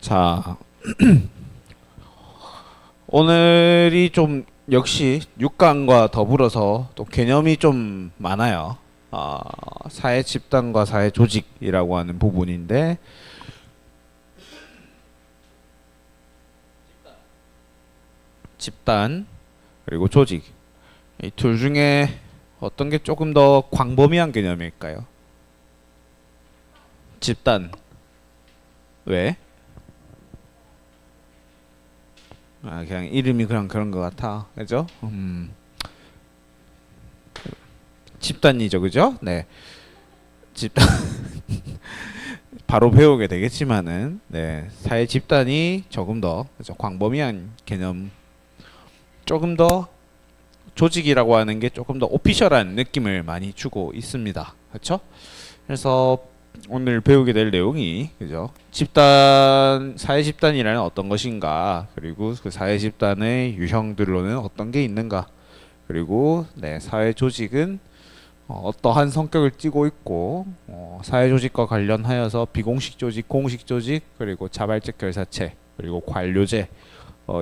자, 오늘이 좀 역시 6강과 더불어서 또 개념이 좀 많아요. 사회 집단과 사회 조직이라고 하는 부분인데, 집단 그리고 조직, 이 둘 중에 어떤 게 조금 더 광범위한 개념일까요? 집단. 왜? 그냥 이름이 그냥 그런 것 같아. 그죠? 집단이죠, 그죠? 네. 집단. 바로 배우게 되겠지만은, 네. 사회 집단이 조금 더, 그죠? 광범위한 개념, 조금 더 조직이라고 하는 게 조금 더 오피셜한 느낌을 많이 주고 있습니다. 그렇죠? 그래서 오늘 배우게 될 내용이, 그죠? 집단, 사회 집단이라는 어떤 것인가, 그리고 그 사회 집단의 유형들로는 어떤 게 있는가, 그리고 네, 사회 조직은 어떠한 성격을 띠고 있고, 사회 조직과 관련하여서 비공식 조직, 공식 조직, 그리고 자발적 결사체, 그리고 관료제,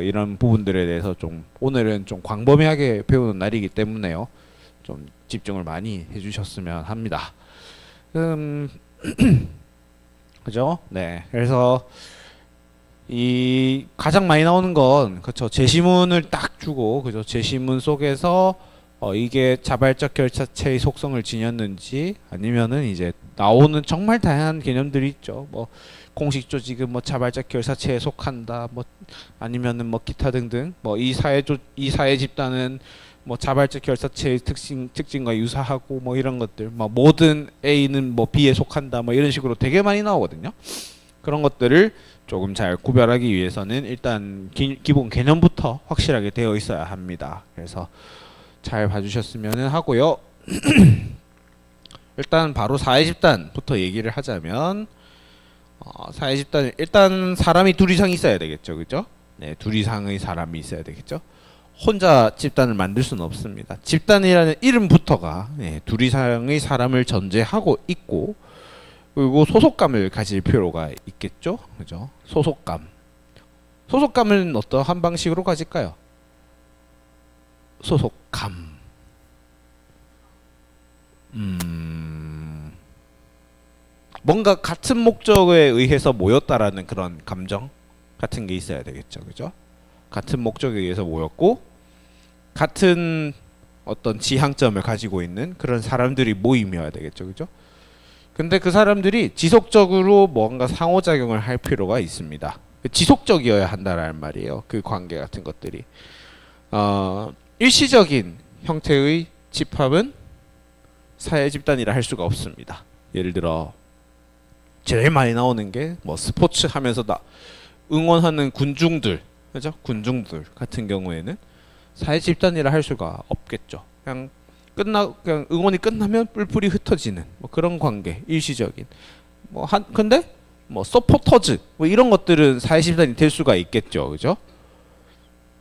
이런 부분들에 대해서 좀 오늘은 좀 광범위하게 배우는 날이기 때문에요. 좀 집중을 많이 해주셨으면 합니다. 그죠? 네. 그래서 이 가장 많이 나오는 건 그렇죠. 제시문을 딱 주고 그죠. 제시문 속에서 이게 자발적 결사체의 속성을 지녔는지 아니면은 이제 나오는 정말 다양한 개념들이 있죠. 뭐 공식 조직은 뭐 자발적 결사체에 속한다. 뭐 아니면은 뭐 기타 등등. 뭐 이 사회 집단은 뭐 자발적 결사체의 특징과 유사하고 뭐 이런 것들. 뭐 모든 A는 뭐 B에 속한다. 뭐 이런 식으로 되게 많이 나오거든요. 그런 것들을 조금 잘 구별하기 위해서는 일단 기본 개념부터 확실하게 되어 있어야 합니다. 그래서 잘 봐주셨으면 하고요. 일단 바로 사회 집단부터 얘기를 하자면 사회 집단 일단 사람이 둘 이상 있어야 되겠죠, 그죠? 네, 둘 이상의 사람이 있어야 되겠죠. 혼자 집단을 만들 수는 없습니다. 집단이라는 이름부터가 둘 이상의 사람을 전제하고 있고, 그리고 소속감을 가질 필요가 있겠죠, 그죠? 소속감. 소속감은 어떠한 방식으로 가질까요? 소속감. 뭔가 같은 목적에 의해서 모였다라는 그런 감정 같은 게 있어야 되겠죠, 그죠? 같은 목적에 의해서 모였고 같은 어떤 지향점을 가지고 있는 그런 사람들이 모임이어야 되겠죠, 그죠? 근데 그 사람들이 지속적으로 뭔가 상호작용을 할 필요가 있습니다. 지속적이어야 한다라는 말이에요. 그 관계 같은 것들이. 일시적인 형태의 집합은 사회 집단이라 할 수가 없습니다. 예를 들어 제일 많이 나오는 게 뭐 스포츠 하면서 응원하는 군중들, 그죠? 군중들 같은 경우에는 사회 집단이라 할 수가 없겠죠. 그냥 응원이 끝나면 뿔뿔이 흩어지는 뭐 그런 관계, 일시적인. 근데 뭐 서포터즈 뭐 이런 것들은 사회 집단이 될 수가 있겠죠, 그죠?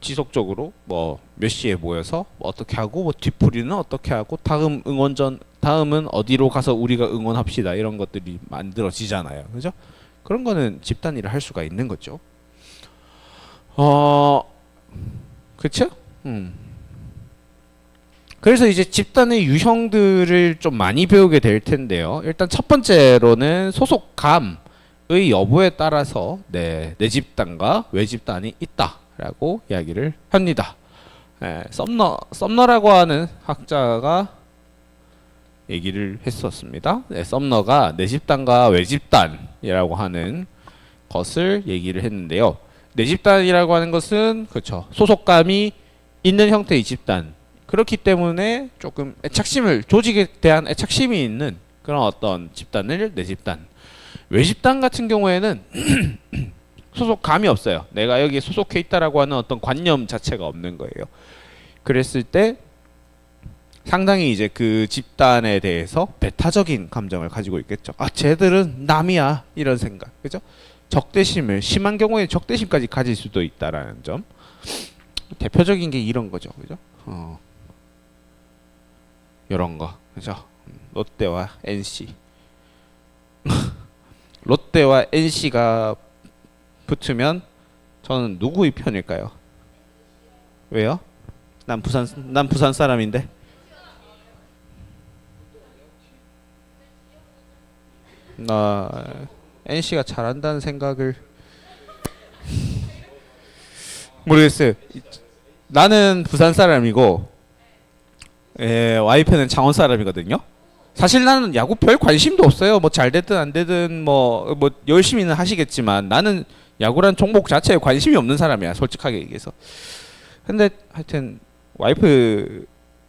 지속적으로 뭐 몇 시에 모여서 뭐 어떻게 하고 뭐 뒤풀이는 어떻게 하고 다음은 어디로 가서 우리가 응원합시다 이런 것들이 만들어지잖아요, 그죠? 그런 거는 집단이라 할 수가 있는 거죠. 그쵸? 그래서 이제 집단의 유형들을 좀 많이 배우게 될 텐데요. 일단 첫 번째로는 소속감의 여부에 따라서 내 집단과 외 집단이 있다라고 이야기를 합니다. 썸너라고 하는 학자가 얘기를 했었습니다. 썸너가 내 집단과 외 집단이라고 하는 것을 얘기를 했는데요. 내 집단이라고 하는 것은 그렇죠. 소속감이 있는 형태의 집단. 그렇기 때문에 조금 조직에 대한 애착심이 있는 그런 어떤 집단을 내 집단. 외 집단 같은 경우에는 소속감이 없어요. 내가 여기에 소속해 있다라고 하는 어떤 관념 자체가 없는 거예요. 그랬을 때 상당히 이제 그 집단에 대해서 배타적인 감정을 가지고 있겠죠. 쟤들은 남이야 이런 생각, 그죠? 심한 경우에 적대심까지 가질 수도 있다라는 점. 대표적인 게 이런 거죠, 그죠? 이런 거, 그죠? 롯데와 NC. 롯데와 NC가 붙으면 저는 누구의 편일까요? 왜요? 난 부산 사람인데. 나 NC가 잘한다는 생각을 모르겠어요. 나는 부산 사람이고 와이프는 창원 사람이거든요. 사실 나는 야구 별 관심도 없어요. 뭐 잘 되든 안 되든 뭐 열심히는 하시겠지만 나는 야구란 종목 자체에 관심이 없는 사람이야. 솔직하게 얘기해서. 근데 하여튼 와이프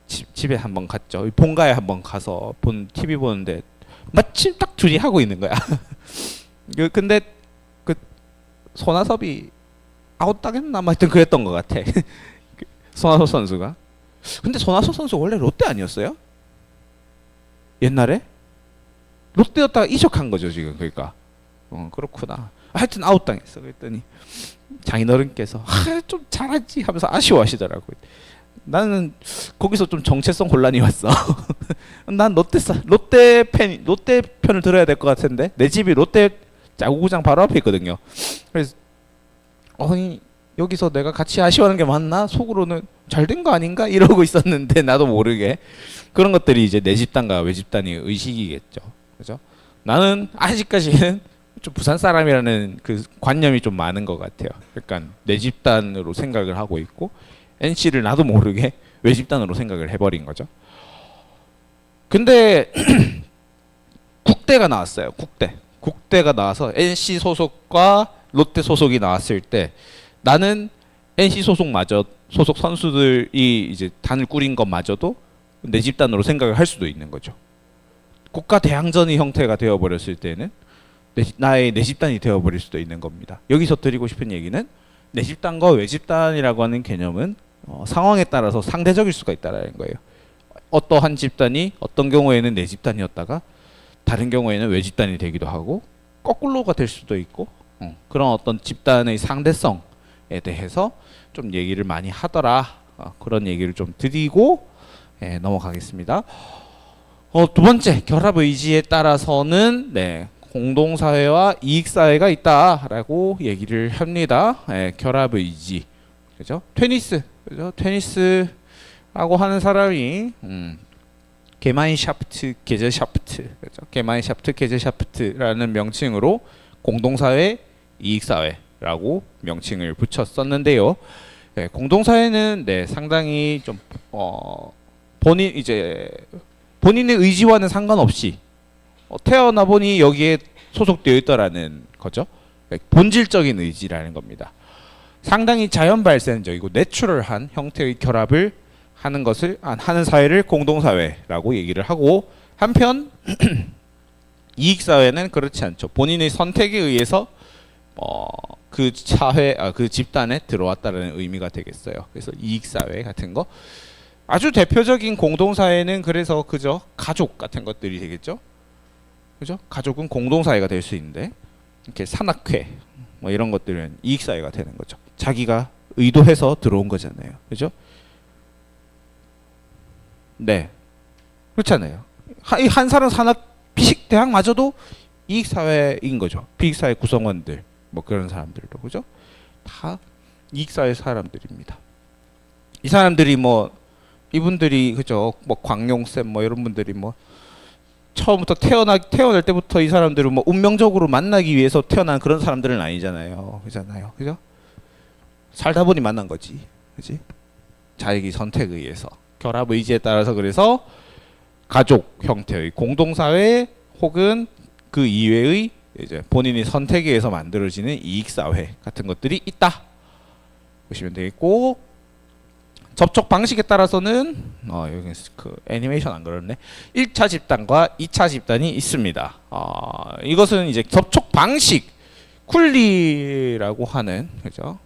집에 한번 갔죠. 본가에 한번 가서 TV 보는데 마침 딱 둘이 하고 있는 거야. 근데 그 손아섭이 아웃 당했나 뭐 하여튼 그랬던 것 같아. 손아섭 선수가. 근데 손아섭 선수 원래 롯데 아니었어요? 옛날에? 롯데였다가 이적한 거죠 지금. 그러니까 그렇구나. 하여튼 아웃 당했어. 그랬더니 장인어른께서 좀 잘하지 하면서 아쉬워하시더라고요. 나는 거기서 좀 정체성 혼란이 왔어. 난 롯데 편을 들어야 될 것 같은데 내 집이 롯데 야구구장 바로 앞에 있거든요. 그래서 아니 여기서 내가 같이 아쉬워하는 게 맞나? 속으로는 잘 된 거 아닌가? 이러고 있었는데 나도 모르게 그런 것들이 이제 내 집단과 외 집단의 의식이겠죠. 그죠? 나는 아직까지는 좀 부산 사람이라는 그 관념이 좀 많은 것 같아요. 그러니까 내 집단으로 생각을 하고 있고 NC를 나도 모르게 외 집단으로 생각을 해버린 거죠. 근데 국대가 나왔어요. 국대가 나와서 NC 소속과 롯데 소속이 나왔을 때 나는 NC 소속 선수들이 이제 단을 꾸린 것마저도 내 집단으로 생각을 할 수도 있는 거죠. 국가 대항전의 형태가 되어버렸을 때는 나의 내 집단이 되어버릴 수도 있는 겁니다. 여기서 드리고 싶은 얘기는 내 집단과 외 집단이라고 하는 개념은 상황에 따라서 상대적일 수가 있다는 거예요. 어떠한 집단이 어떤 경우에는 내 집단이었다가 다른 경우에는 외 집단이 되기도 하고 거꾸로가 될 수도 있고 그런 어떤 집단의 상대성에 대해서 좀 얘기를 많이 하더라. 그런 얘기를 좀 드리고 넘어가겠습니다. 두 번째 결합 의지에 따라서는 공동사회와 이익사회가 있다라고 얘기를 합니다. 결합 의지, 그죠? 그죠? 테니스라고 하는 사람이 게마인샤프트, 게제샤프트, 그죠? 게마인샤프트, 게제샤프트라는 명칭으로 공동사회, 이익사회라고 명칭을 붙였었는데요. 공동사회는 상당히 좀 본인의 의지와는 상관없이 태어나 보니 여기에 소속되어 있다라는 거죠. 본질적인 의지라는 겁니다. 상당히 자연 발생적이고 내추럴한 형태의 결합을 하는 사회를 공동사회라고 얘기를 하고, 한편 이익사회는 그렇지 않죠. 본인의 선택에 의해서 그 집단에 들어왔다는 의미가 되겠어요. 그래서 이익사회 같은 거. 아주 대표적인 공동사회는 그래서 그죠? 가족 같은 것들이 되겠죠. 그죠? 가족은 공동사회가 될 수 있는데 이렇게 산악회 뭐 이런 것들은 이익사회가 되는 거죠. 자기가 의도해서 들어온 거잖아요. 그죠? 네. 그렇잖아요. 한사람 산업 피식대학마저도 이익사회인 거죠. 피익사회 구성원들 뭐 그런 사람들도 그죠? 다 이익사회 사람들입니다. 이 사람들이 이분들이 그죠? 광용쌤 이런 분들이 처음부터 태어날 때부터 이 사람들은 운명적으로 만나기 위해서 태어난 그런 사람들은 아니잖아요. 그죠? 살다 보니 만난 거지. 그지? 자기 선택에 의해서. 결합 의지에 따라서 그래서 가족 형태의 공동사회 혹은 그 이외의 이제 본인이 선택에 의해서 만들어지는 이익사회 같은 것들이 있다 보시면 되겠고, 접촉 방식에 따라서는 여기 그 애니메이션 안 그렸네. 1차 집단과 2차 집단이 있습니다. 이것은 이제 접촉 방식, 쿨리라고 하는 그죠?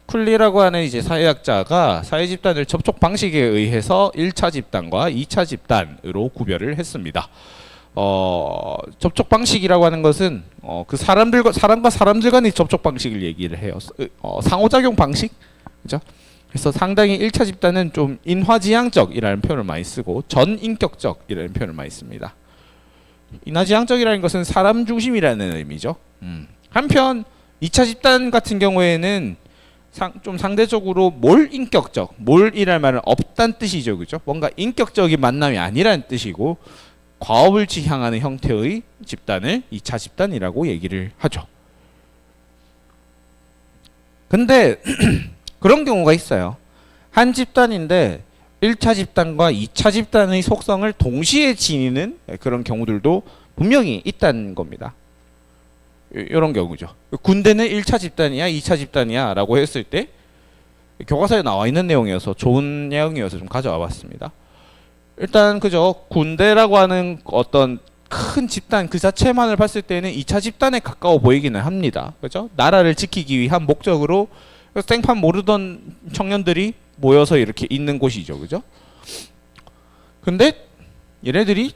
쿨리라고 하는 이제 사회학자가 사회 집단을 접촉 방식에 의해서 1차 집단과 2차 집단으로 구별을 했습니다. 접촉 방식이라고 하는 것은 그 사람과 사람들 간의 접촉 방식을 얘기를 해요. 상호작용 방식, 그죠? 그래서 상당히 1차 집단은 좀 인화지향적이라는 표현을 많이 쓰고 전인격적이라는 표현을 많이 씁니다. 인화지향적이라는 것은 사람 중심이라는 의미죠. 한편 2차 집단 같은 경우에는 좀 상대적으로 몰인격적, 몰이란 말은 없단 뜻이죠, 그죠? 뭔가 인격적인 만남이 아니라는 뜻이고 과업을 지향하는 형태의 집단을 2차 집단이라고 얘기를 하죠. 근데 그런 경우가 있어요. 한 집단인데 1차 집단과 2차 집단의 속성을 동시에 지니는 그런 경우들도 분명히 있다는 겁니다. 이런 경우죠. 군대는 1차 집단이야, 2차 집단이야 라고 했을 때 교과서에 나와 있는 내용이어서 좋은 내용이어서 좀 가져와 봤습니다. 일단 그죠, 군대라고 하는 어떤 큰 집단 그 자체만을 봤을 때는 2차 집단에 가까워 보이기는 합니다. 그죠? 나라를 지키기 위한 목적으로 생판 모르던 청년들이 모여서 이렇게 있는 곳이죠. 그죠? 근데 얘네들이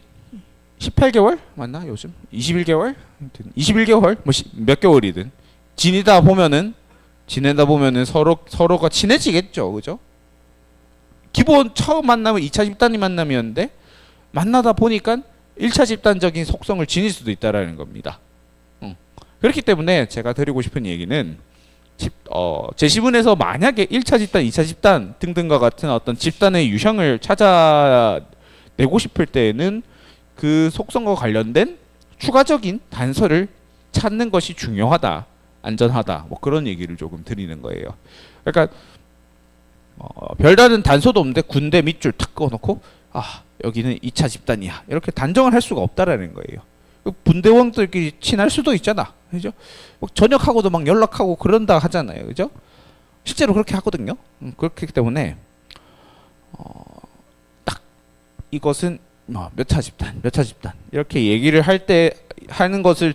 18개월 맞나 요즘? 21개월? 21개월 뭐 몇 개월이든 지내다 보면은 서로가 친해지겠죠. 그죠? 기본 처음 만나면 2차 집단이 만남이었는데 만나다 보니까 1차 집단적인 속성을 지닐 수도 있다라는 겁니다. 그렇기 때문에 제가 드리고 싶은 얘기는 제시문에서 만약에 1차 집단, 2차 집단 등등과 같은 어떤 집단의 유형을 찾아내고 싶을 때에는 그 속성과 관련된 추가적인 단서를 찾는 것이 중요하다, 안전하다, 뭐 그런 얘기를 조금 드리는 거예요. 그러니까 별다른 단서도 없는데 군대 밑줄 탁 그어놓고 여기는 2차 집단이야 이렇게 단정을 할 수가 없다라는 거예요. 분대원들끼리 친할 수도 있잖아, 그죠? 전역하고도 막 연락하고 그런다 하잖아요, 그죠? 실제로 그렇게 하거든요. 그렇기 때문에 딱 이것은 몇 차 집단, 몇 차 집단 이렇게 얘기를 할 때 하는 것을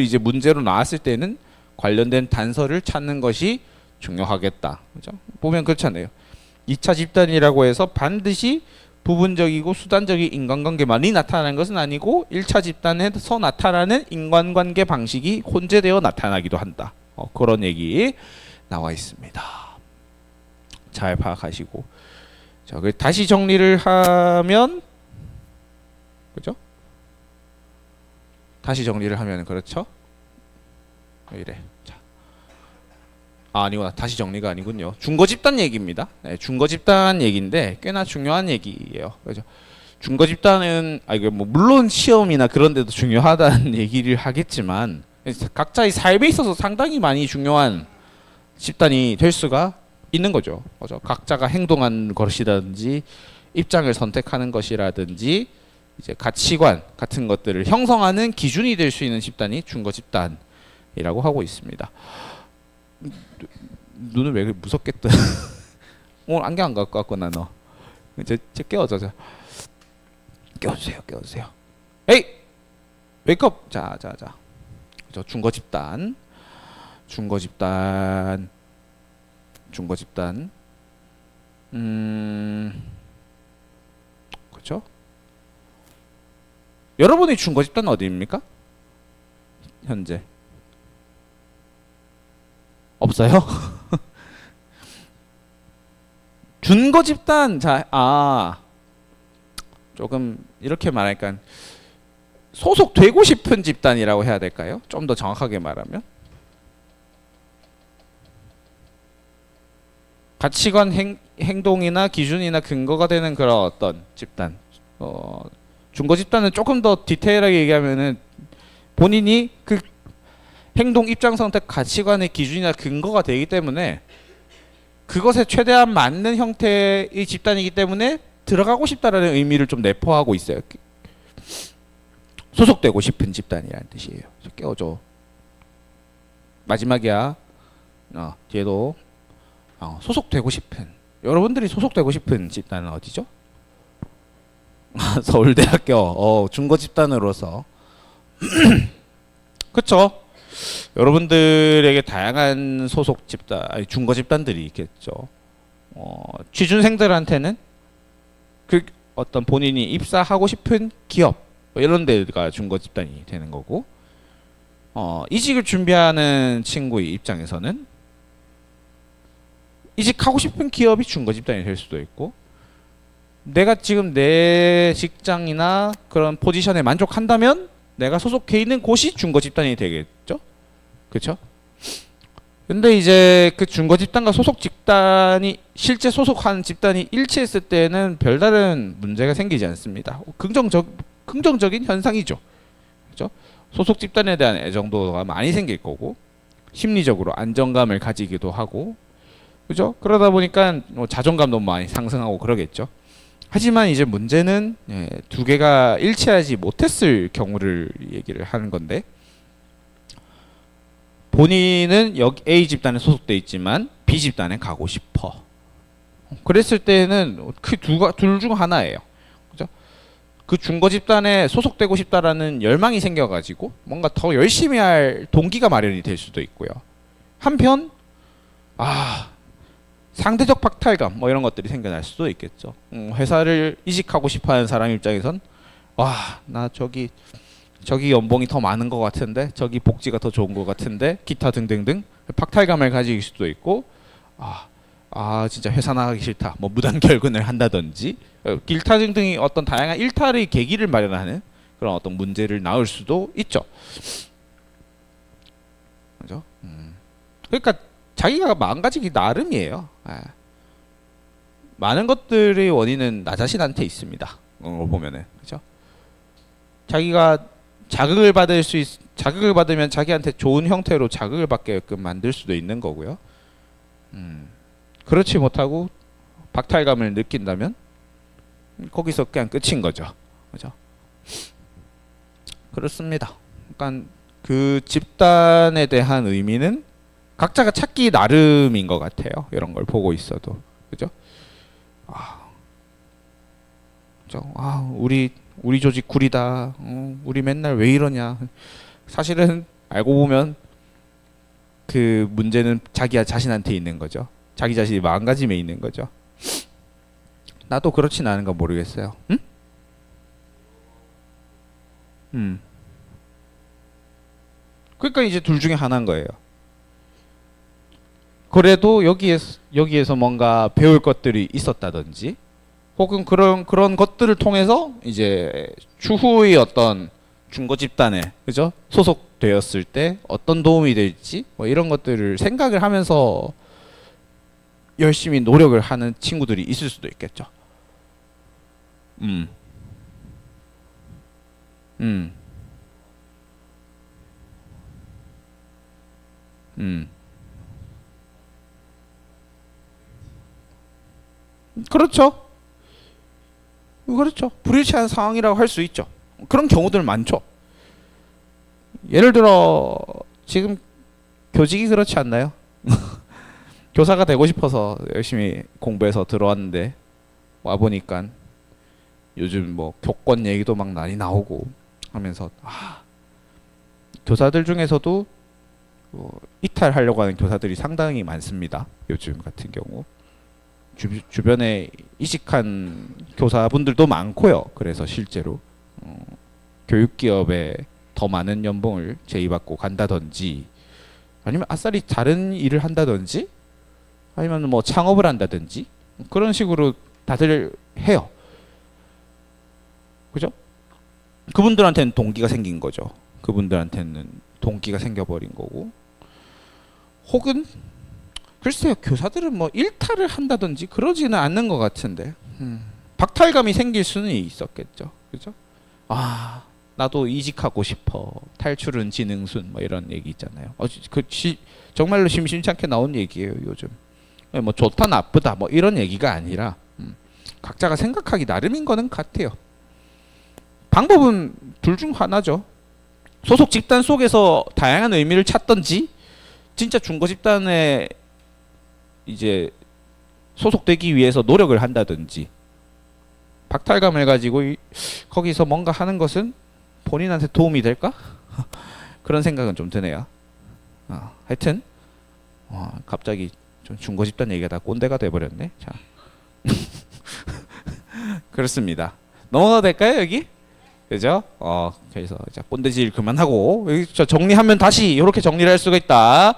이제 문제로 나왔을 때는 관련된 단서를 찾는 것이 중요하겠다, 그죠? 보면 그렇잖아요. 2차 집단이라고 해서 반드시 부분적이고 수단적인 인간관계만이 나타나는 것은 아니고 1차 집단에서 나타나는 인간관계 방식이 혼재되어 나타나기도 한다. 그런 얘기 나와 있습니다. 잘 파악하시고, 자, 다시 정리를 하면, 그죠? 다시 정리를 하면 그렇죠? 왜 이래? 자, 아니구나. 다시 정리가 아니군요. 중거 집단 얘기입니다. 네, 중거 집단 얘기인데 꽤나 중요한 얘기예요. 그죠? 중거 집단은 이게 뭐 물론 시험이나 그런 데도 중요하다는 얘기를 하겠지만 각자의 삶에 있어서 상당히 많이 중요한 집단이 될 수가 있는 거죠. 그죠? 각자가 행동한 것이라든지 입장을 선택하는 것이라든지 이제 가치관 같은 것들을 형성하는 기준이 될 수 있는 집단이 중거 집단이라고 하고 있습니다. 눈을 왜 무섭게 떠? 오늘 안경 안 갖고 왔구나 너. 제 깨워줘. 깨워주세요. 에이, 웨이크업. 자. 저 중거 집단. 그렇죠? 여러분의 중거 집단 어디입니까? 현재 없어요? 준거 집단 조금 이렇게 말하니까 소속되고 싶은 집단이라고 해야 될까요? 좀 더 정확하게 말하면 가치관, 행동이나 기준이나 근거가 되는 그런 어떤 집단. 준거 집단은 조금 더 디테일하게 얘기하면은 본인이 그 행동, 입장, 선택, 가치관의 기준이나 근거가 되기 때문에 그것에 최대한 맞는 형태의 집단이기 때문에 들어가고 싶다라는 의미를 좀 내포하고 있어요. 소속되고 싶은 집단이라는 뜻이에요. 깨워줘. 마지막이야. 뒤에도 소속되고 싶은, 여러분들이 소속되고 싶은 집단은 어디죠? 서울대학교 중거 집단으로서 그쵸? 여러분들에게 다양한 소속 집단, 중거 집단들이 있겠죠. 취준생들한테는 그 어떤 본인이 입사하고 싶은 기업 이런 데가 중거 집단이 되는 거고, 이직을 준비하는 친구의 입장에서는 이직하고 싶은 기업이 중거 집단이 될 수도 있고, 내가 지금 내 직장이나 그런 포지션에 만족한다면 내가 소속해 있는 곳이 중거 집단이 되겠죠. 그렇죠? 근데 이제 그 준거 집단과 소속 집단이 실제 소속한 집단이 일치했을 때는 별다른 문제가 생기지 않습니다. 긍정적인 현상이죠. 그렇죠? 소속 집단에 대한 애정도가 많이 생길 거고 심리적으로 안정감을 가지기도 하고 그죠? 그러다 보니까 뭐 자존감도 많이 상승하고 그러겠죠. 하지만 이제 문제는 두 개가 일치하지 못했을 경우를 얘기를 하는 건데 본인은 여기 A 집단에 소속돼 있지만 B 집단에 가고 싶어. 그랬을 때는 그 둘 중 하나예요. 그죠? 그 준거 집단에 소속되고 싶다라는 열망이 생겨가지고 뭔가 더 열심히 할 동기가 마련이 될 수도 있고요. 한편 상대적 박탈감 뭐 이런 것들이 생겨날 수도 있겠죠. 회사를 이직하고 싶어하는 사람 입장에선 나 저기 연봉이 더 많은 것 같은데 저기 복지가 더 좋은 것 같은데 기타 등등등 박탈감을 가질 수도 있고 진짜 회사 나가기 싫다 뭐 무단 결근을 한다든지 기타 등등이 어떤 다양한 일탈의 계기를 마련하는 그런 어떤 문제를 낳을 수도 있죠. 그죠? 그러니까 자기가 망가지기 나름이에요. 많은 것들의 원인은 나 자신한테 있습니다. 보면은 그죠? 자기가 자극을 받으면 자기한테 좋은 형태로 자극을 받게끔 만들 수도 있는 거고요. 그렇지 못하고 박탈감을 느낀다면 거기서 그냥 끝인 거죠. 그죠? 그렇습니다. 그러니까 그 집단에 대한 의미는 각자가 찾기 나름인 것 같아요. 이런 걸 보고 있어도 그죠? 우리 조직 구리다. 우리 맨날 왜 이러냐. 사실은 알고 보면 그 문제는 자기 자신한테 있는 거죠. 자기 자신이 마음가짐에 있는 거죠. 나도 그렇진 않은가 모르겠어요. 그러니까 이제 둘 중에 하나인 거예요. 그래도 여기에서 뭔가 배울 것들이 있었다든지 혹은 그런 것들을 통해서 이제 추후의 어떤 준거 집단에 그죠? 소속되었을 때 어떤 도움이 될지 뭐 이런 것들을 생각을 하면서 열심히 노력을 하는 친구들이 있을 수도 있겠죠. 음. 음. 그렇죠. 그렇죠. 불일치한 상황이라고 할 수 있죠. 그런 경우들 많죠. 예를 들어 지금 교직이 그렇지 않나요? 교사가 되고 싶어서 열심히 공부해서 들어왔는데 와 보니까 요즘 뭐 교권 얘기도 막 많이 나오고 하면서 교사들 중에서도 이탈하려고 하는 교사들이 상당히 많습니다. 요즘 같은 경우 주변에 이직한 교사분들도 많고요. 그래서 실제로 교육기업에 더 많은 연봉을 제의받고 간다든지 아니면 아싸리 다른 일을 한다든지 아니면 뭐 창업을 한다든지 그런 식으로 다들 해요. 그죠? 그분들한테는 동기가 생긴 거죠. 그분들한테는 동기가 생겨버린 거고 혹은 글쎄요, 교사들은 뭐 일탈을 한다든지 그러지는 않는 것 같은데 박탈감이 생길 수는 있었겠죠. 그죠? 나도 이직하고 싶어. 탈출은 지능순 뭐 이런 얘기 있잖아요. 정말로 심심찮게 나온 얘기예요, 요즘. 뭐 좋다 나쁘다 뭐 이런 얘기가 아니라 각자가 생각하기 나름인 거는 같아요. 방법은 둘 중 하나죠. 소속 집단 속에서 다양한 의미를 찾던지 진짜 준거 집단에 이제 소속되기 위해서 노력을 한다든지 박탈감을 가지고 거기서 뭔가 하는 것은 본인한테 도움이 될까? 그런 생각은 좀 드네요. 하여튼 갑자기 좀 준거 집단 얘기가 다 꼰대가 돼버렸네. 자, 그렇습니다. 넘어가도 될까요 여기? 그죠? 그래서 이제 꼰대질 그만하고 여기 정리하면 다시 이렇게 정리를 할 수가 있다.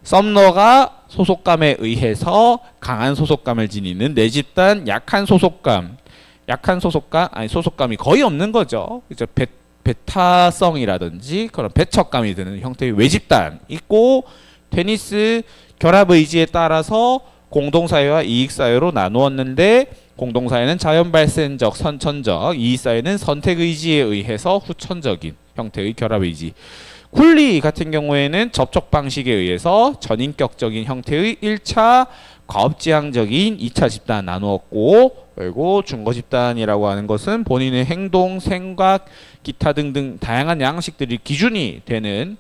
썸너가 소속감에 의해서 강한 소속감을 지니는 내 집단 약한 소속감이 거의 없는 거죠. 이제 배타성이라든지 그런 배척감이 드는 형태의 외집단 있고, 테니스 결합 의지에 따라서 공동사회와 이익사회로 나누었는데, 공동사회는 자연 발생적, 선천적, 이익사회는 선택 의지에 의해서 후천적인 형태의 결합 의지. 쿨리 같은 경우에는 접촉 방식에 의해서 전인격적인 형태의 1차 과업지향적인 2차 집단 나누었고, 그리고 중거 집단이라고 하는 것은 본인의 행동, 생각, 기타 등등 다양한 양식들이 기준이 되는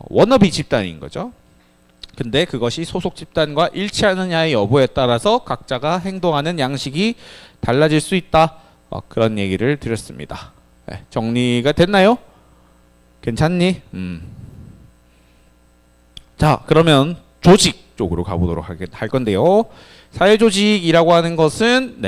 워너비 집단인 거죠. 근데 그것이 소속 집단과 일치하느냐의 여부에 따라서 각자가 행동하는 양식이 달라질 수 있다. 그런 얘기를 드렸습니다. 네, 정리가 됐나요? 괜찮니? 자, 그러면 조직 쪽으로 가보도록 할 건데요. 사회조직이라고 하는 것은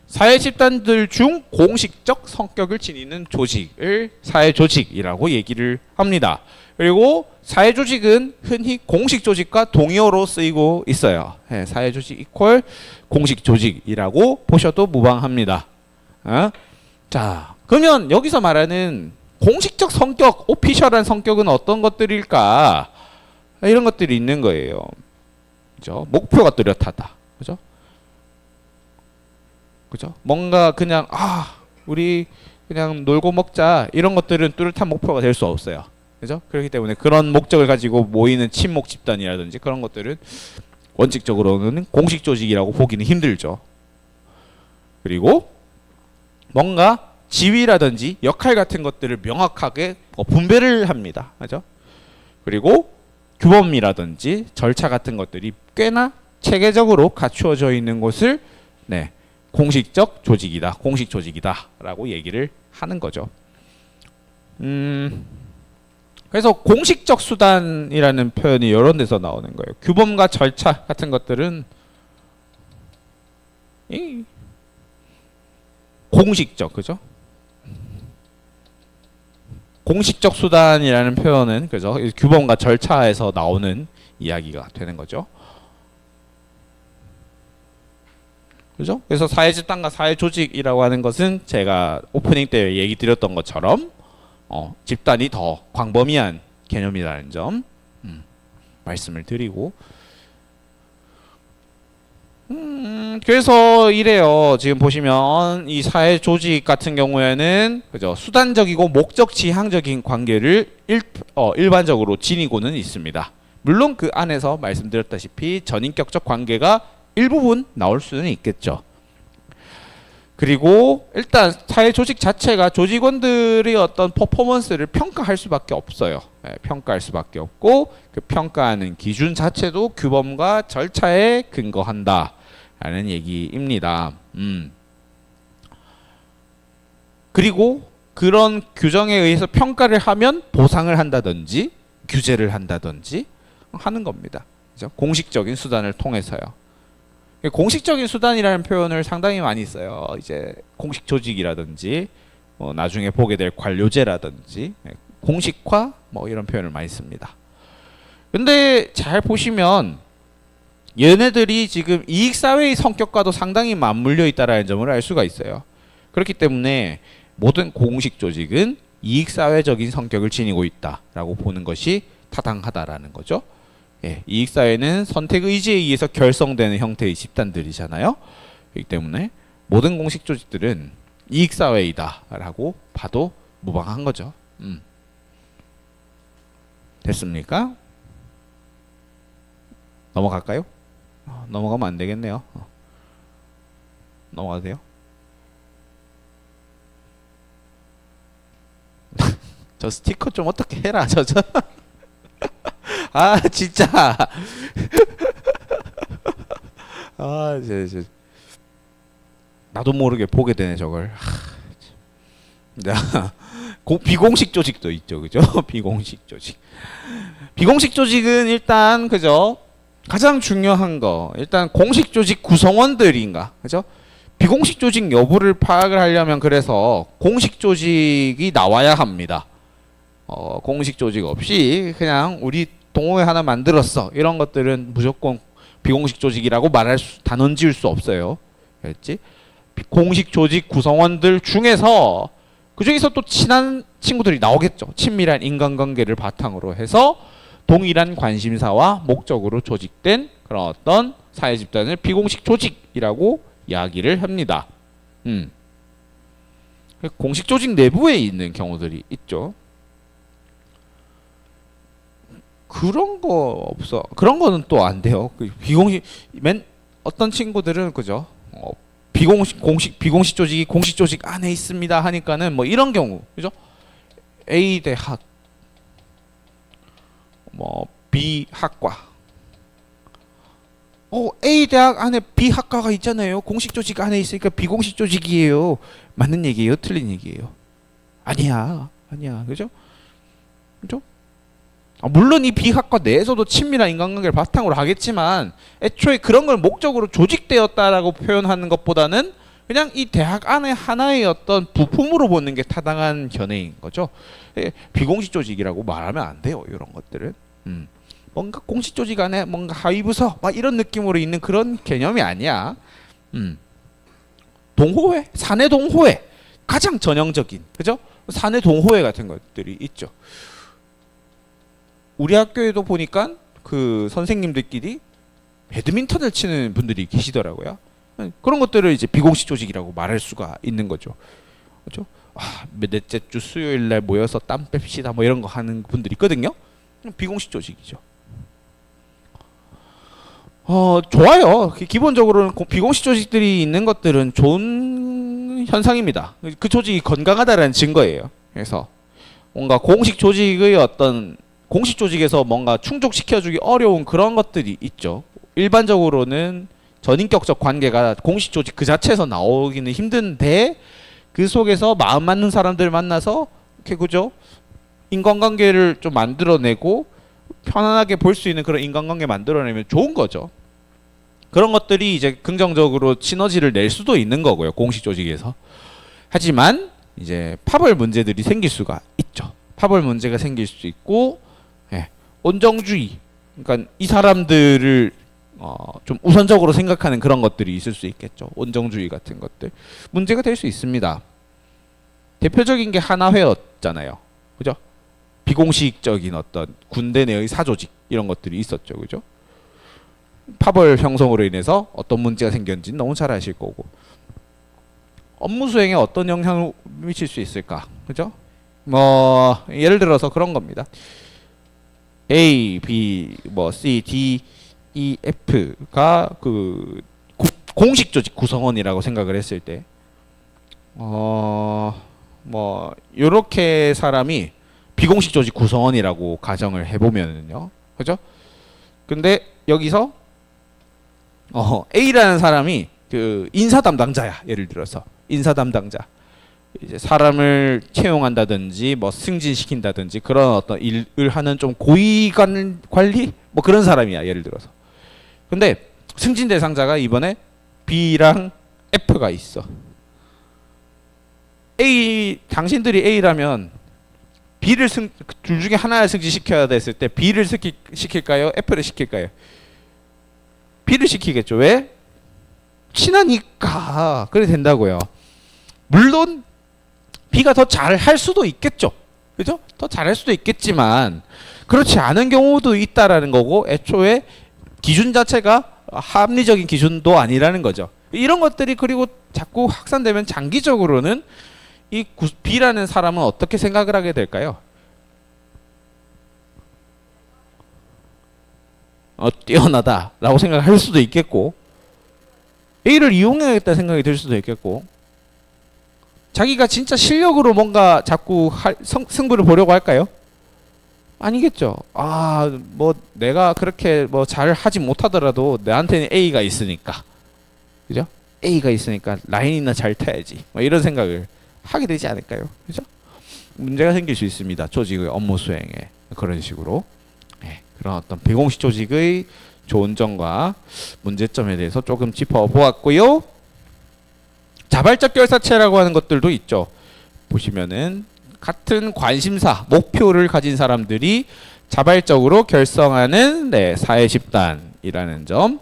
사회 집단들 중 공식적 성격을 지니는 조직을 사회조직이라고 얘기를 합니다. 그리고 사회조직은 흔히 공식조직과 동의어로 쓰이고 있어요. 사회조직 이퀄 공식조직이라고 보셔도 무방합니다. 자, 그러면 여기서 말하는 공식적 성격, 오피셜한 성격은 어떤 것들일까? 이런 것들이 있는 거예요. 그죠? 목표가 뚜렷하다. 그죠? 그죠? 뭔가 그냥 우리 그냥 놀고 먹자 이런 것들은 뚜렷한 목표가 될 수 없어요. 그죠? 그렇기 때문에 그런 목적을 가지고 모이는 친목 집단이라든지 그런 것들은 원칙적으로는 공식 조직이라고 보기는 힘들죠. 그리고 뭔가 지위라든지 역할 같은 것들을 명확하게 분배를 합니다. 그죠? 그리고 규범이라든지 절차 같은 것들이 꽤나 체계적으로 갖추어져 있는 곳을 공식적 조직이다, 공식 조직이다 라고 얘기를 하는 거죠. 그래서 공식적 수단이라는 표현이 여러 데서 나오는 거예요. 규범과 절차 같은 것들은 공식적, 그죠? 공식적 수단이라는 표현은 그죠? 규범과 절차에서 나오는 이야기가 되는 거죠. 그죠? 그래서 사회집단과 사회조직이라고 하는 것은 제가 오프닝 때 얘기 드렸던 것처럼 집단이 더 광범위한 개념이라는 점 말씀을 드리고, 그래서 이래요. 지금 보시면 이 사회조직 같은 경우에는 그죠? 수단적이고 목적 지향적인 관계를 일반적으로 지니고는 있습니다. 물론 그 안에서 말씀드렸다시피 전인격적 관계가 일부분 나올 수는 있겠죠. 그리고 일단 사회 조직 자체가 조직원들의 어떤 퍼포먼스를 평가할 수밖에 없어요. 평가할 수밖에 없고, 그 평가하는 기준 자체도 규범과 절차에 근거한다 라는 얘기입니다. 그리고 그런 규정에 의해서 평가를 하면 보상을 한다든지 규제를 한다든지 하는 겁니다. 그죠? 공식적인 수단을 통해서요. 공식적인 수단이라는 표현을 상당히 많이 써요. 이제 공식 조직이라든지 나중에 보게 될 관료제라든지 공식화 이런 표현을 많이 씁니다. 근데 잘 보시면 얘네들이 지금 이익사회의 성격과도 상당히 맞물려 있다는 점을 알 수가 있어요. 그렇기 때문에 모든 공식 조직은 이익사회적인 성격을 지니고 있다라고 보는 것이 타당하다라는 거죠. 이익사회는 선택 의지에 의해서 결성되는 형태의 집단들이잖아요. 그렇기 때문에 모든 공식 조직들은 이익사회이다 라고 봐도 무방한 거죠. 됐습니까? 넘어갈까요? 넘어가면 안 되겠네요. 넘어가도 돼요? 저 스티커 좀 어떻게 해라. 저 진짜. 나도 모르게 보게 되네 저걸. 비공식 조직도 있죠, 그죠? 비공식 조직. 비공식 조직은 일단 그죠? 가장 중요한 거 일단 공식 조직 구성원들인가, 그죠? 비공식 조직 여부를 파악을 하려면 그래서 공식 조직이 나와야 합니다. 공식 조직 없이 그냥 우리 동호회 하나 만들었어 이런 것들은 무조건 비공식 조직이라고 단언 지을 수 없어요. 그랬지? 공식 조직 구성원들 중에서 그 중에서 또 친한 친구들이 나오겠죠. 친밀한 인간관계를 바탕으로 해서 동일한 관심사와 목적으로 조직된 그런 어떤 사회 집단을 비공식 조직이라고 이야기를 합니다. 공식 조직 내부에 있는 경우들이 있죠. 그런 거 없어. 그런 거는 또 안 돼요. 비공식 어떤 친구들은 그죠? 비공식 조직이 공식 조직 안에 있습니다 하니까는 뭐 이런 경우 그죠? A 대학 뭐 B 학과 A 대학 안에 B 학과가 있잖아요. 공식 조직 안에 있으니까 비공식 조직이에요. 맞는 얘기예요? 틀린 얘기예요? 아니야. 그죠? 그죠? 물론 이 비학과 내에서도 친밀한 인간관계를 바탕으로 하겠지만 애초에 그런 걸 목적으로 조직되었다라고 표현하는 것보다는 그냥 이 대학 안에 하나의 어떤 부품으로 보는 게 타당한 견해인 거죠. 비공식 조직이라고 말하면 안 돼요. 이런 것들은. 뭔가 공식 조직 안에 뭔가 하위부서 막 이런 느낌으로 있는 그런 개념이 아니야. 동호회, 사내 동호회 가장 전형적인 그죠? 사내 동호회 같은 것들이 있죠. 우리 학교에도 보니까 그 선생님들끼리 배드민턴을 치는 분들이 계시더라고요. 그런 것들을 이제 비공식 조직이라고 말할 수가 있는 거죠. 그렇죠? 넷째 주 수요일 날 모여서 땀 뺍시다 뭐 이런 거 하는 분들이 있거든요. 비공식 조직이죠. 좋아요. 기본적으로는 비공식 조직들이 있는 것들은 좋은 현상입니다. 그 조직이 건강하다라는 증거예요. 그래서 뭔가 공식 조직의 어떤 공식 조직에서 뭔가 충족시켜주기 어려운 그런 것들이 있죠. 일반적으로는 전인격적 관계가 공식 조직 그 자체에서 나오기는 힘든데 그 속에서 마음 맞는 사람들 만나서 이렇게 그죠? 인간관계를 좀 만들어내고 편안하게 볼 수 있는 그런 인간관계 만들어내면 좋은 거죠. 그런 것들이 이제 긍정적으로 시너지를 낼 수도 있는 거고요. 공식 조직에서. 하지만 이제 파벌 문제들이 생길 수가 있죠. 파벌 문제가 생길 수 있고 온정주의, 그러니까 이 사람들을 좀 우선적으로 생각하는 그런 것들이 있을 수 있겠죠. 온정주의 같은 것들 문제가 될 수 있습니다. 대표적인 게 하나회였잖아요. 그죠? 비공식적인 어떤 군대 내의 사조직 이런 것들이 있었죠. 그죠? 파벌 형성으로 인해서 어떤 문제가 생겼는지 너무 잘 아실 거고 업무 수행에 어떤 영향을 미칠 수 있을까? 그죠? 뭐 예를 들어서 그런 겁니다. A, B, 뭐 C, D, E, F가 그 공식 조직 구성원이라고 생각을 했을 때, 뭐 요렇게 사람이 비공식 조직 구성원이라고 가정을 해보면은요, 그죠? 근데 여기서 A라는 사람이 그 인사 담당자야. 예를 들어서 인사 담당자. 이제 사람을 채용한다든지 뭐 승진시킨다든지 그런 어떤 일을 하는 좀 고위관 관리 뭐 그런 사람이야. 예를 들어서. 근데 승진 대상자가 이번에 B랑 F가 있어. A 당신들이 A라면 B를 둘 중에 하나를 승진시켜야 됐을 때 B를 시킬까요? F를 시킬까요? B를 시키겠죠. 왜? 친하니까. 그래 된다고요. 물론 B가 더 잘할 수도 있겠죠. 그죠? 더 잘할 수도 있겠지만 그렇지 않은 경우도 있다라는 거고 애초에 기준 자체가 합리적인 기준도 아니라는 거죠. 이런 것들이 그리고 자꾸 확산되면 장기적으로는 이 B라는 사람은 어떻게 생각을 하게 될까요? 뛰어나다라고 생각할 수도 있겠고 A를 이용해야겠다 생각이 들 수도 있겠고 자기가 진짜 실력으로 뭔가 자꾸 승부를 보려고 할까요? 아니겠죠. 뭐 내가 그렇게 뭐 잘 하지 못하더라도 내한테는 A가 있으니까, 그죠? A가 있으니까 라인이나 잘 타야지. 뭐 이런 생각을 하게 되지 않을까요? 그죠? 문제가 생길 수 있습니다. 조직의 업무 수행에 그런 식으로 그런 어떤 비공식 조직의 좋은 점과 문제점에 대해서 조금 짚어보았고요. 자발적 결사체라고 하는 것들도 있죠. 보시면은 같은 관심사, 목표를 가진 사람들이 자발적으로 결성하는 사회 집단이라는 점.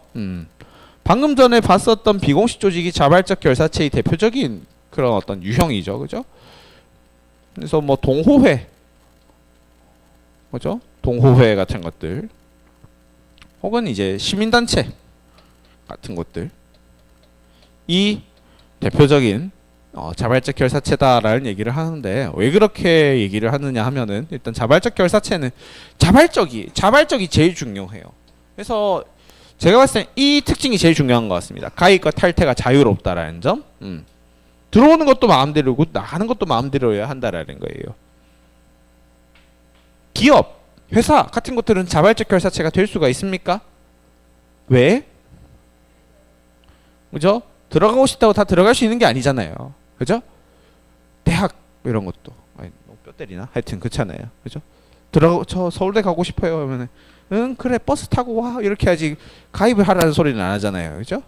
방금 전에 봤었던 비공식 조직이 자발적 결사체의 대표적인 그런 어떤 유형이죠. 그죠? 그래서 뭐 동호회, 뭐죠? 동호회 같은 것들, 혹은 이제 시민단체 같은 것들, 이 대표적인 자발적 결사체다라는 얘기를 하는데, 왜 그렇게 얘기를 하느냐 하면은, 일단 자발적 결사체는 자발적이 제일 중요해요. 그래서 제가 봤을 때 이 특징이 제일 중요한 것 같습니다. 가입과 탈퇴가 자유롭다라는 점. 들어오는 것도 마음대로고 나가는 것도 마음대로여야 한다라는 거예요. 기업, 회사 같은 것들은 자발적 결사체가 될 수가 있습니까? 왜? 그죠? 들어가고 싶다고 다 들어갈 수 있는 게 아니잖아요. 그죠? 대학 이런 것도, 아니, 뼈 때리나? 하여튼 그렇잖아요. 그죠? 저 서울대 가고 싶어요 하면은, 응 그래 버스 타고 와, 이렇게 하지 가입을 하라는 소리는 안 하잖아요. 그죠?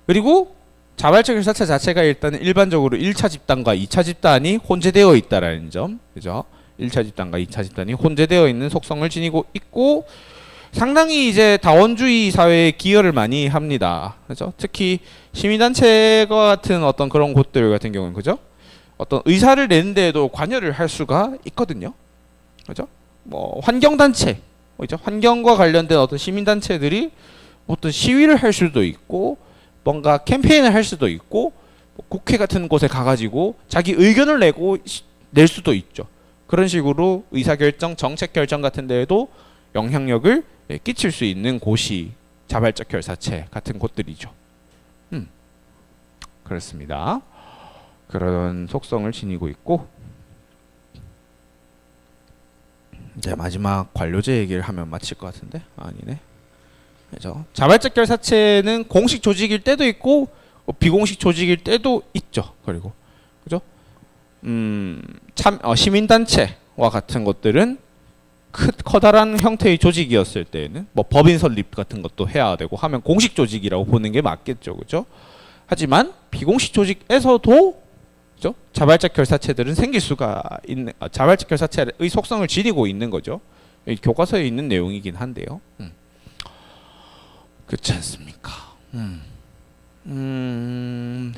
그리고 자발적 결사체 자체가 일단은 일반적으로 1차 집단과 2차 집단이 혼재되어 있다라는 점. 그죠? 1차 집단과 2차 집단이 혼재되어 있는 속성을 지니고 있고, 상당히 이제 다원주의 사회에 기여를 많이 합니다. 그죠? 특히 시민단체와 같은 어떤 그런 곳들 같은 경우는, 그죠? 어떤 의사를 내는데도 관여를 할 수가 있거든요. 그죠? 뭐 환경단체, 그죠? 환경과 관련된 어떤 시민단체들이 어떤 시위를 할 수도 있고, 뭔가 캠페인을 할 수도 있고, 뭐 국회 같은 곳에 가가지고 자기 의견을 낼 수도 있죠. 그런 식으로 의사결정, 정책결정 같은 데에도 영향력을 끼칠 수 있는 곳이 자발적 결사체 같은 곳들이죠. 그렇습니다. 그런 속성을 지니고 있고, 이제 마지막 관료제 얘기를 하면 마칠 것 같은데 아니네. 그죠? 자발적 결사체는 공식 조직일 때도 있고 비공식 조직일 때도 있죠. 그리고 그죠? 시민단체와 같은 것들은 커다란 형태의 조직이었을 때에는 뭐 법인 설립 같은 것도 해야 되고 하면 공식 조직이라고 보는 게 맞겠죠. 그죠? 하지만 비공식 조직에서도, 그죠? 자발적 결사체들은 생길 수가 있는, 자발적 결사체의 속성을 지니고 있는 거죠. 교과서에 있는 내용이긴 한데요. 그렇지 않습니까?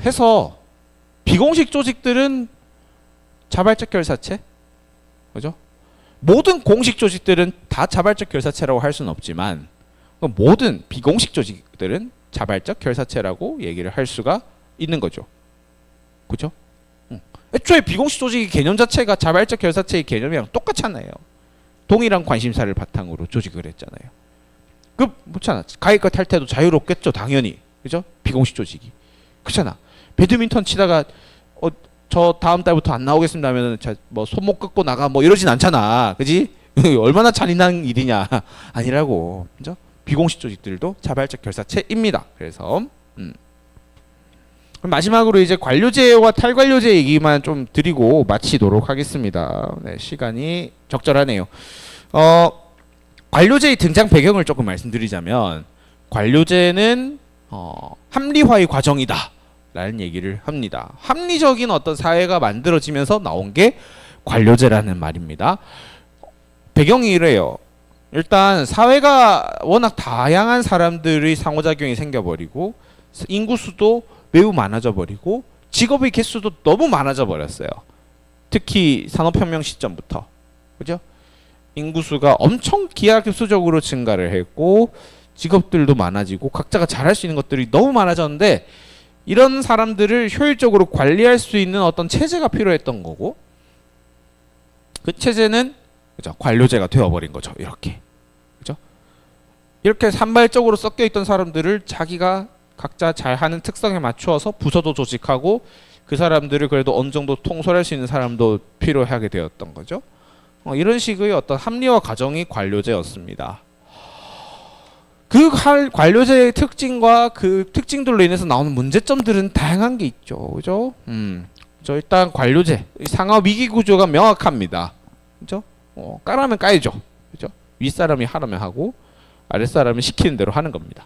해서 비공식 조직들은 자발적 결사체, 그죠? 모든 공식 조직들은 다 자발적 결사체라고 할 수는 없지만 모든 비공식 조직들은 자발적 결사체라고 얘기를 할 수가 있는 거죠. 그죠? 애초에 비공식 조직의 개념 자체가 자발적 결사체의 개념이랑 똑같잖아요. 동일한 관심사를 바탕으로 조직을 했잖아요. 그렇잖아. 가입과 탈퇴도 자유롭겠죠, 당연히. 그죠? 비공식 조직이. 그렇잖아. 배드민턴 치다가 저 다음 달부터 안 나오겠습니다 하면은 뭐 손목 꺾고 나가 뭐 이러진 않잖아. 그지? 얼마나 잔인한 일이냐. 아니라고. 그죠? 비공식 조직들도 자발적 결사체입니다. 그래서 그럼 마지막으로 이제 관료제와 탈관료제 얘기만 좀 드리고 마치도록 하겠습니다. 네, 시간이 적절하네요. 관료제의 등장 배경을 조금 말씀드리자면, 관료제는 합리화의 과정이다 라는 얘기를 합니다. 합리적인 어떤 사회가 만들어지면서 나온 게 관료제라는 말입니다. 배경이 이래요. 일단 사회가 워낙 다양한 사람들의 상호작용이 생겨버리고 인구수도 매우 많아져 버리고 직업의 개수도 너무 많아져 버렸어요. 특히 산업혁명 시점부터. 그죠? 인구수가 엄청 기하급수적으로 증가를 했고 직업들도 많아지고 각자가 잘할 수 있는 것들이 너무 많아졌는데, 이런 사람들을 효율적으로 관리할 수 있는 어떤 체제가 필요했던 거고, 그 체제는, 그죠? 관료제가 되어버린 거죠. 이렇게. 그죠? 이렇게 산발적으로 섞여 있던 사람들을 자기가 각자 잘하는 특성에 맞추어서 부서도 조직하고 그 사람들을 그래도 어느 정도 통솔할 수 있는 사람도 필요하게 되었던 거죠. 이런 식의 어떤 합리화 과정이 관료제였습니다. 그 관료제의 특징과 그 특징들로 인해서 나오는 문제점들은 다양한 게 있죠. 그죠? 저 일단 관료제, 상하 위기 구조가 명확합니다. 그죠? 까라면 까야죠. 그죠? 윗사람이 하라면 하고 아랫사람이 시키는 대로 하는 겁니다.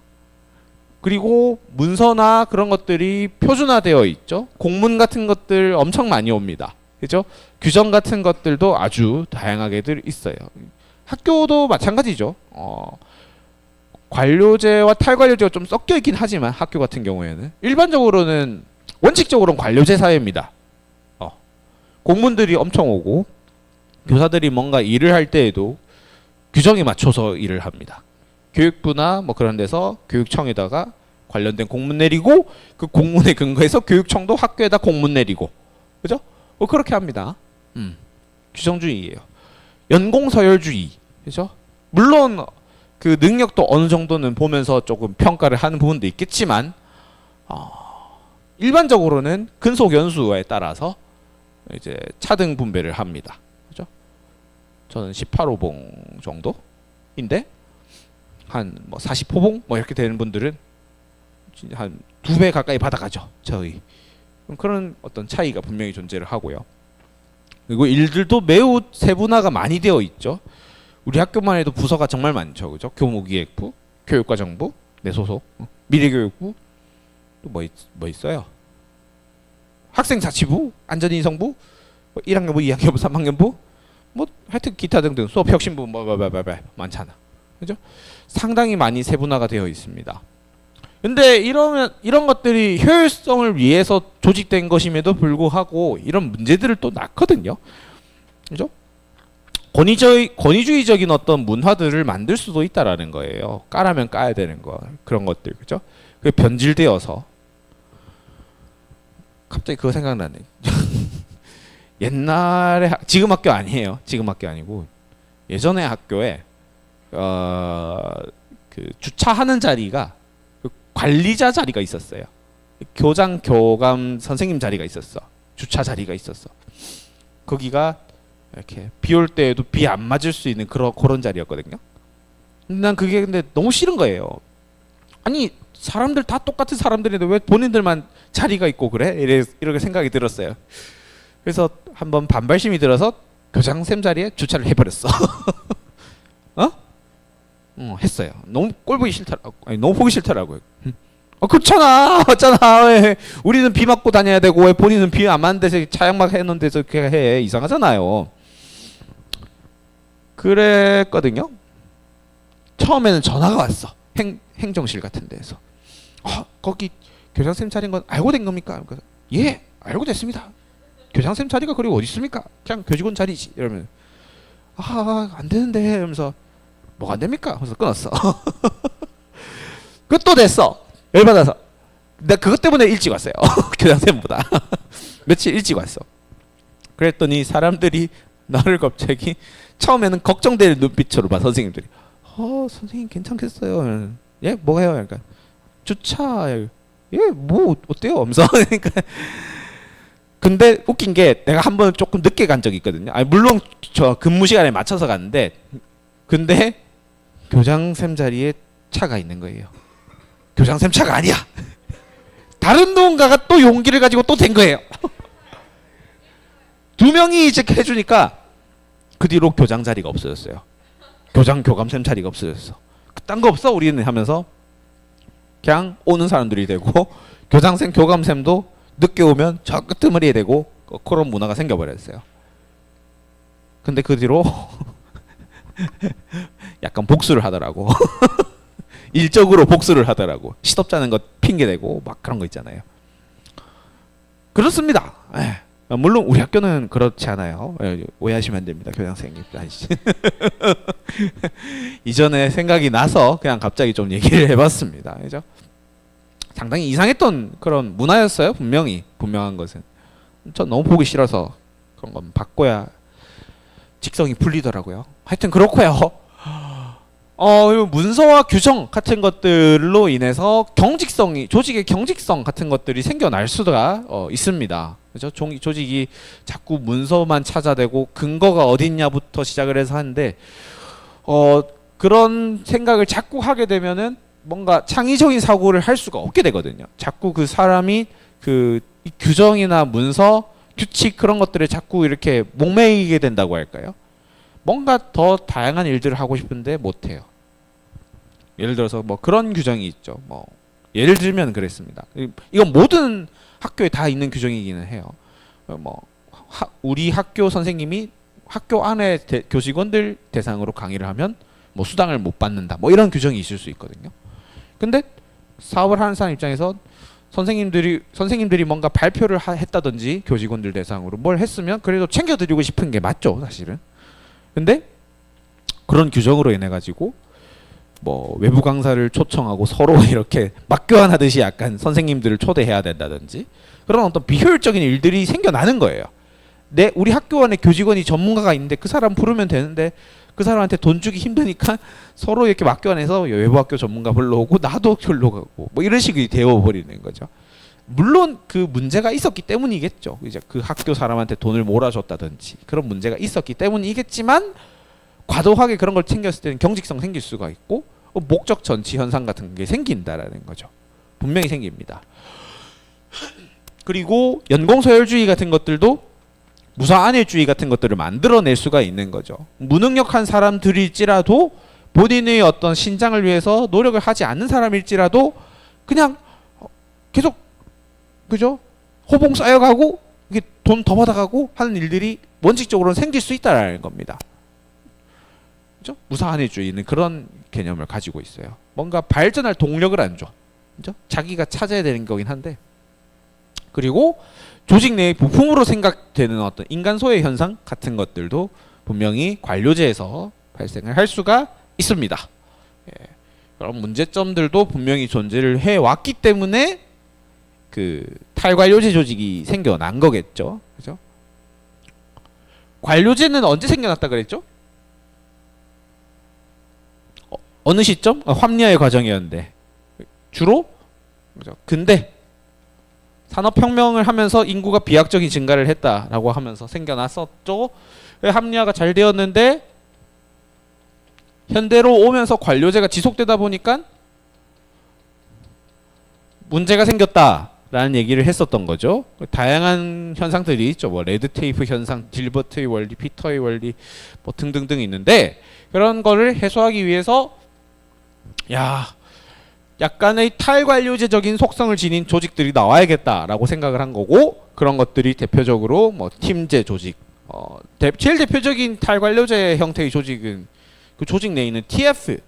그리고 문서나 그런 것들이 표준화되어 있죠. 공문 같은 것들 엄청 많이 옵니다. 그죠? 규정 같은 것들도 아주 다양하게들 있어요. 학교도 마찬가지죠. 관료제와 탈관료제가 좀 섞여 있긴 하지만 학교 같은 경우에는 일반적으로는 원칙적으로는 관료제 사회입니다. 공문들이 엄청 오고 교사들이 뭔가 일을 할 때에도 규정에 맞춰서 일을 합니다. 교육부나 뭐 그런 데서 교육청에다가 관련된 공문 내리고 그 공문에 근거해서 교육청도 학교에다 공문 내리고 그죠? 그렇게 합니다. 규정주의예요. 연공서열주의 그죠? 물론 그 능력도 어느 정도는 보면서 조금 평가를 하는 부분도 있겠지만 일반적으로는 근속 연수에 따라서 이제 차등 분배를 합니다. 그죠? 저는 18호봉 정도인데 한 뭐 40호봉 뭐 이렇게 되는 분들은 한 2배 가까이 받아가죠. 저희. 그런 어떤 차이가 분명히 존재를 하고요. 그리고 일들도 매우 세분화가 많이 되어 있죠. 우리 학교만 해도 부서가 정말 많죠. 그죠? 교무기획부, 교육과정부, 내 소속, 미래교육부, 또 뭐 있어요? 학생자치부, 안전인성부, 뭐 1학년부, 2학년부, 3학년부, 뭐 하여튼 기타 등등 수업혁신부 뭐 많잖아. 그죠? 상당히 많이 세분화가 되어 있습니다. 근데 이런 것들이 효율성을 위해서 조직된 것임에도 불구하고 이런 문제들을 또 낳거든요. 그죠? 권위주의적인 어떤 문화들을 만들 수도 있다라는 거예요. 까라면 까야 되는 거 그런 것들 그죠? 그 변질되어서 갑자기 그거 생각나네. 옛날에 지금 학교 아니에요. 지금 학교 아니고 예전에 학교에 그 주차하는 자리가 그 관리자 자리가 있었어요. 교장 교감 선생님 자리가 있었어. 주차 자리가 있었어. 거기가 이렇게 비 올 때에도 비 안 맞을 수 있는 그런 자리였거든요. 난 그게 근데 너무 싫은 거예요. 아니 사람들 다 똑같은 사람들인데 왜 본인들만 자리가 있고 그래? 이렇게 생각이 들었어요. 그래서 한번 반발심이 들어서 교장쌤 자리에 주차를 해버렸어. 했어요. 너무 꼴보기 싫더라고. 아니, 너무 보기 싫더라고요. 그렇잖아. 맞잖아. 왜 우리는 비 맞고 다녀야 되고 왜 본인은 비 안 맞는 데서 차양 막 해놓은 데서 그렇게 해. 이상하잖아요. 그랬거든요. 처음에는 전화가 왔어. 행정실 같은 데서. 거기 교장쌤 자리인 건 알고 된 겁니까? 그래서 예, 알고 됐습니다. 교장쌤 자리가 그리고 어디 있습니까? 그냥 교직원 자리지. 이러면 안 되는데 이러면서 뭐가 안 됩니까? 그래서 끊었어. 그것도 됐어. 열받아서. 내가 그것 때문에 일찍 왔어요. 교장쌤보다. 며칠 일찍 왔어. 그랬더니 사람들이 나를 갑자기 처음에는 걱정될 눈빛으로 봐. 선생님들이. 선생님 괜찮겠어요? 예? 뭐가요? 그러니까 주차. 예? 뭐 어때요? 하면서 그러니까 근데 웃긴 게 내가 한 번 조금 늦게 간 적이 있거든요. 아니 물론 저 근무 시간에 맞춰서 갔는데 근데 교장쌤 자리에 차가 있는 거예요. 교장쌤 차가 아니야. 다른 누군가가 또 용기를 가지고 또 된 거예요. 두 명이 이제 해주니까 그 뒤로 교장 자리가 없어졌어요. 교감쌤 자리가 없어졌어. 그딴 거 없어 우리는 하면서 그냥 오는 사람들이 되고 교장쌤 교감쌤도 늦게 오면 저 끄트머리에 대고 그런 문화가 생겨버렸어요. 근데 그 뒤로 약간 복수를 하더라고. 일적으로 복수를 하더라고. 시덥잖은 거 핑계대고 막 그런 거 있잖아요. 그렇습니다. 물론 우리 학교는 그렇지 않아요. 오해하시면 안 됩니다. 교장선생님. 이전에 생각이 나서 그냥 갑자기 좀 얘기를 해봤습니다. 그죠? 상당히 이상했던 그런 문화였어요. 분명한 것은. 전 너무 보기 싫어서 그런 건 바꿔야 직성이 풀리더라고요. 하여튼 그렇고요. 문서와 규정 같은 것들로 인해서 조직의 경직성 같은 것들이 생겨날 수가 있습니다. 그죠? 조직이 자꾸 문서만 찾아대고 근거가 어딨냐부터 시작을 해서 하는데 그런 생각을 자꾸 하게 되면은 뭔가 창의적인 사고를 할 수가 없게 되거든요. 자꾸 그 사람이 그 규정이나 문서, 규칙 그런 것들에 자꾸 이렇게 목매이게 된다고 할까요? 뭔가 더 다양한 일들을 하고 싶은데 못해요. 예를 들어서 뭐 그런 규정이 있죠. 뭐 예를 들면 그랬습니다. 이건 모든 학교에 다 있는 규정이기는 해요. 우리 학교 선생님이 학교 안에 교직원들 대상으로 강의를 하면 뭐 수당을 못 받는다. 뭐 이런 규정이 있을 수 있거든요. 근데 사업을 하는 사람 입장에서 선생님들이 뭔가 발표를 했다든지 교직원들 대상으로 뭘 했으면 그래도 챙겨드리고 싶은 게 맞죠, 사실은. 근데 그런 규정으로 인해 가지고 뭐 외부 강사를 초청하고 서로 이렇게 맞교환하듯이 약간 선생님들을 초대해야 된다든지 그런 어떤 비효율적인 일들이 생겨나는 거예요. 우리 학교 안에 교직원이 전문가가 있는데 그 사람 부르면 되는데 그 사람한테 돈 주기 힘드니까 서로 이렇게 맞교환해서 외부 학교 전문가 불러오고 나도 절로 가고 뭐 이런 식이 되어버리는 거죠. 물론 그 문제가 있었기 때문이겠죠. 이제 그 학교 사람한테 돈을 몰아줬다든지 그런 문제가 있었기 때문이겠지만 과도하게 그런 걸 챙겼을 때는 경직성 생길 수가 있고 목적 전치 현상 같은 게 생긴다라는 거죠. 분명히 생깁니다. 그리고 연공 서열주의 같은 것들도 무사안일주의 같은 것들을 만들어낼 수가 있는 거죠. 무능력한 사람들일지라도 본인의 어떤 신장을 위해서 노력을 하지 않는 사람일지라도 그냥 계속 그죠? 호봉 쌓여가고 이게 돈 더 받아가고 하는 일들이 원칙적으로는 생길 수 있다라는 겁니다. 그죠? 무사안일주의는 그런 개념을 가지고 있어요. 뭔가 발전할 동력을 안 줘. 그죠? 자기가 찾아야 되는 거긴 한데. 그리고 조직 내의 부품으로 생각되는 어떤 인간 소외 현상 같은 것들도 분명히 관료제에서 발생을 할 수가 있습니다. 예. 그런 문제점들도 분명히 존재를 해왔기 때문에 그 탈관료제 조직이 생겨난 거겠죠. 그죠? 관료제는 언제 생겨났다 그랬죠? 어느 시점? 합리화의 과정이었는데 주로 그죠? 근데 산업혁명을 하면서 인구가 비약적인 증가를 했다라고 하면서 생겨났었죠. 합리화가 잘 되었는데 현대로 오면서 관료제가 지속되다 보니까 문제가 생겼다라는 얘기를 했었던 거죠. 다양한 현상들이 있죠. 뭐 레드테이프 현상, 딜버트의 원리, 피터의 원리 뭐 등등등 있는데 그런 거를 해소하기 위해서 약간의 탈관료제적인 속성을 지닌 조직들이 나와야겠다라고 생각을 한 거고 그런 것들이 대표적으로 뭐 팀제 조직 제일 대표적인 탈관료제 형태의 조직은 그 조직 내에 있는 TF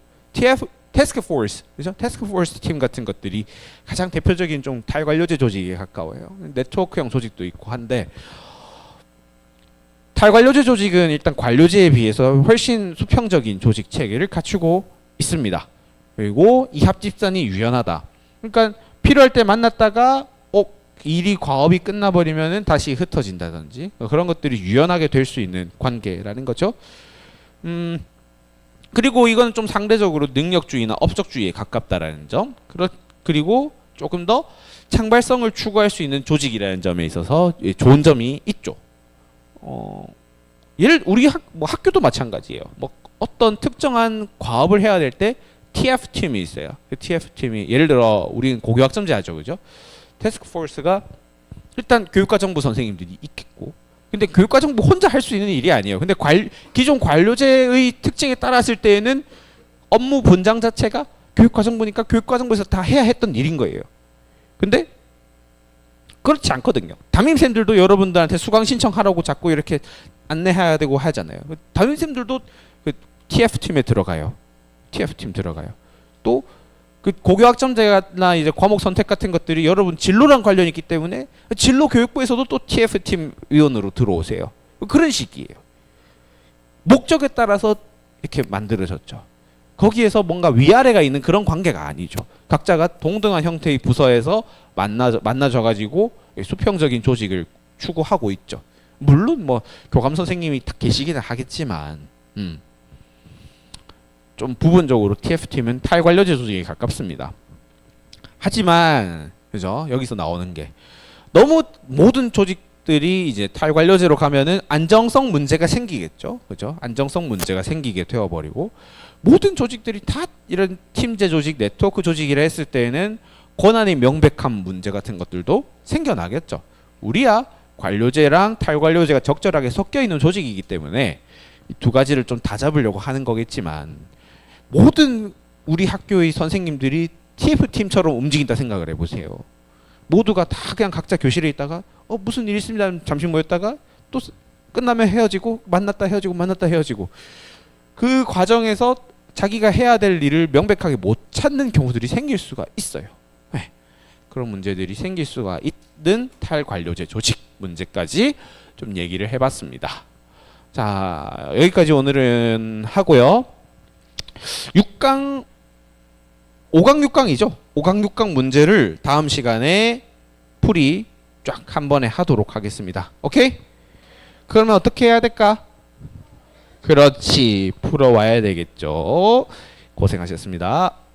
태스크포스 그죠? 태스크포스 팀 같은 것들이 가장 대표적인 좀 탈관료제 조직에 가까워요. 네트워크형 조직도 있고 한데 탈관료제 조직은 일단 관료제에 비해서 훨씬 수평적인 조직 체계를 갖추고 있습니다. 그리고 이 합집산이 유연하다. 그러니까 필요할 때 만났다가 일이 과업이 끝나버리면은 다시 흩어진다든지 그런 것들이 유연하게 될 수 있는 관계라는 거죠. 그리고 이건 좀 상대적으로 능력주의나 업적주의에 가깝다라는 점. 그리고 조금 더 창발성을 추구할 수 있는 조직이라는 점에 있어서 좋은 점이 있죠. 우리 학교도 마찬가지예요. 뭐 어떤 특정한 과업을 해야 될 때 TF팀이 있어요. 그 TF팀이 예를 들어 우리는 고교학점제 하죠. 그죠? 태스크포스가 일단 교육과정부 선생님들이 있겠고 근데 교육과정부 혼자 할 수 있는 일이 아니에요. 근데 기존 관료제의 특징에 따랐을 때에는 업무 분장 자체가 교육과정부니까 교육과정부에서 다 해야 했던 일인 거예요. 근데 그렇지 않거든요. 담임쌤들도 여러분들한테 수강 신청하라고 자꾸 이렇게 안내해야 되고 하잖아요. 담임쌤들도 그 TF팀에 들어가요. TF팀 들어가요. 또 그 고교학점제나 이제 과목 선택 같은 것들이 여러분 진로랑 관련이 있기 때문에 진로 교육부에서도 또 TF팀 위원으로 들어오세요. 그런 식이에요. 목적에 따라서 이렇게 만들어졌죠. 거기에서 뭔가 위아래가 있는 그런 관계가 아니죠. 각자가 동등한 형태의 부서에서 만나져 가지고 수평적인 조직을 추구하고 있죠. 물론 뭐 교감 선생님이 계시기는 하겠지만 좀 부분적으로 TF팀은 탈관료제 조직에 가깝습니다. 하지만 그죠? 여기서 나오는 게 너무 모든 조직들이 이제 탈관료제로 가면은 안정성 문제가 생기겠죠. 그죠? 안정성 문제가 생기게 되어버리고 모든 조직들이 다 이런 팀제 조직, 네트워크 조직이라 했을 때에는 권한의 명백한 문제 같은 것들도 생겨나겠죠. 우리야 관료제랑 탈관료제가 적절하게 섞여 있는 조직이기 때문에 이 두 가지를 좀 다 잡으려고 하는 거겠지만 모든 우리 학교의 선생님들이 TF팀처럼 움직인다 생각을 해보세요. 모두가 다 그냥 각자 교실에 있다가 무슨 일 있습니다 잠시 모였다가 또 끝나면 헤어지고 만났다 헤어지고 만났다 헤어지고 그 과정에서 자기가 해야 될 일을 명백하게 못 찾는 경우들이 생길 수가 있어요. 네. 그런 문제들이 생길 수가 있는 탈관료제 조직 문제까지 좀 얘기를 해봤습니다. 자, 여기까지 오늘은 하고요. 6강 5강 6강이죠. 5강 6강 문제를 다음 시간에 풀이 쫙 한 번에 하도록 하겠습니다. 오케이? 그러면 어떻게 해야 될까? 그렇지. 풀어와야 되겠죠. 고생하셨습니다.